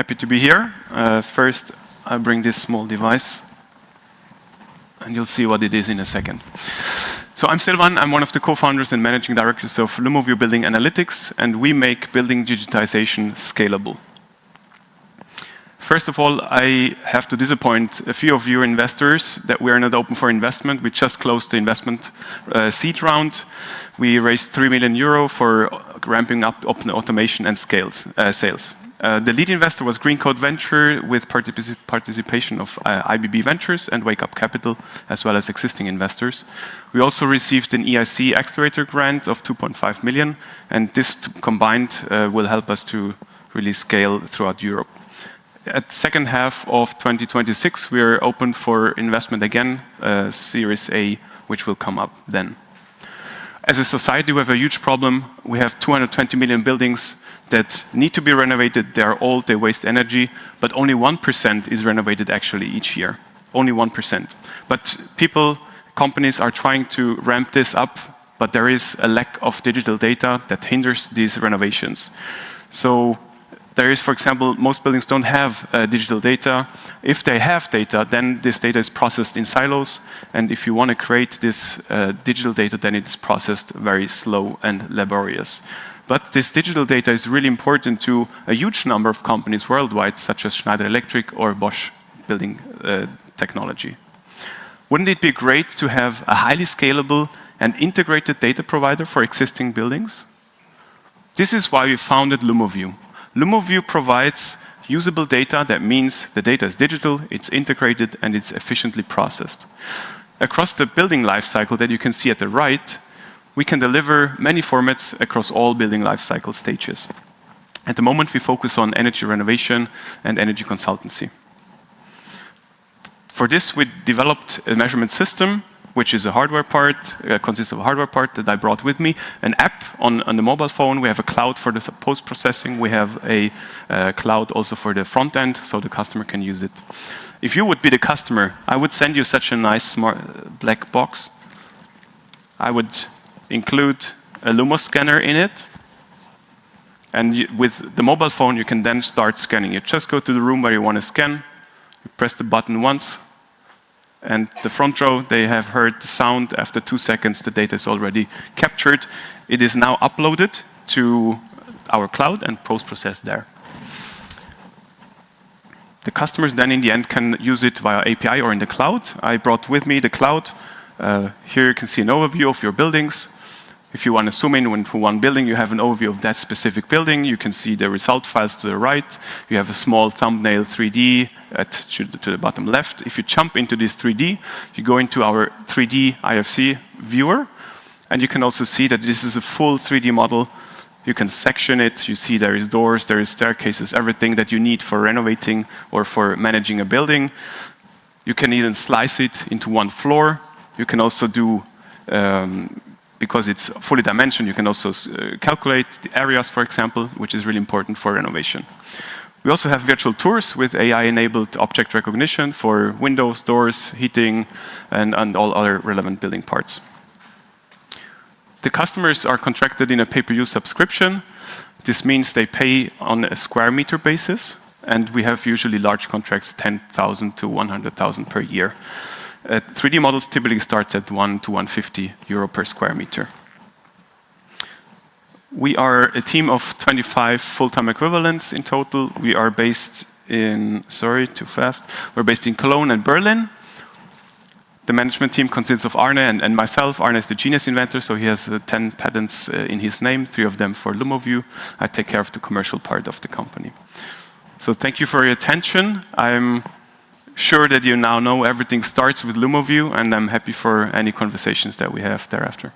happy to be here. First, I bring this small device, and you'll see what it is in a second. So I'm Silvan. I'm one of the co-founders and managing directors of Lumoview Building Analytics, and we make building digitization scalable. First of all, I have to disappoint a few of you investors that we are not open for investment. We just closed the investment seed round. We raised 3 million euro for ramping up automation and sales. The lead investor was Green Code Venture with participation of IBB Ventures and Wake Up Capital, as well as existing investors. We also received an EIC accelerator grant of 2.5 million, and this combined will help us to really scale throughout Europe. At the second half of 2026, we are open for investment again, Series A, which will come up then. As a society, we have a huge problem. We have 220 million buildings that need to be renovated. They are old, they waste energy, but only 1% is renovated actually each year. Only 1%. But companies are trying to ramp this up, but there is a lack of digital data that hinders these renovations. So there is, for example, most buildings don't have digital data. If they have data, then this data is processed in silos. And if you want to create this digital data, then it's processed very slow and laborious. But this digital data is really important to a huge number of companies worldwide, such as Schneider Electric or Bosch Building Technology. Wouldn't it be great to have a highly scalable and integrated data provider for existing buildings? This is why we founded Lumoview. Lumoview provides usable data. That means the data is digital, it's integrated, and it's efficiently processed. Across the building lifecycle that you can see at the right, we can deliver many formats across all building lifecycle stages. At the moment, we focus on energy renovation and energy consultancy. For this, we developed a measurement system, which is a hardware part, consists of a hardware part that I brought with me, an app on the mobile phone. We have a cloud for the post-processing. We have a cloud also for the front end, so the customer can use it. If you would be the customer, I would send you such a nice smart black box. I would include a Lumo scanner in it. And with the mobile phone, you can then start scanning. You just go to the room where you want to scan. You press the button once. And the front row, they have heard the sound. After 2 seconds, the data is already captured. It is now uploaded to our cloud and post-processed there. The customers then, in the end, can use it via API or in the cloud. I brought with me the cloud. Here you can see an overview of your buildings. If you want to zoom in into one building, you have an overview of that specific building. You can see the result files to the right. You have a small thumbnail 3D to the bottom left. If you jump into this 3D, you go into our 3D IFC viewer, and you can also see that this is a full 3D model. You can section it. You see there is doors, there is staircases, everything that you need for renovating or for managing a building. You can even slice it into one floor. You can also do because it's fully dimensioned, you can also calculate the areas, for example, which is really important for renovation. We also have virtual tours with AI-enabled object recognition for windows, doors, heating, and all other relevant building parts. The customers are contracted in a pay-per-use subscription. This means they pay on a square meter basis, and we have usually large contracts, 10,000 to 100,000 per year. 3D models typically start at 1 to 150 euro per square meter. We are a team of 25 full-time equivalents in total. We are based in, we're based in Cologne and Berlin. The management team consists of Arne and myself. Arne is the genius inventor, so he has 10 patents in his name, 3 of them for Lumoview. I take care of the commercial part of the company. So thank you for your attention. I'm sure that you now know everything starts with Lumoview, and I'm happy for any conversations that we have thereafter.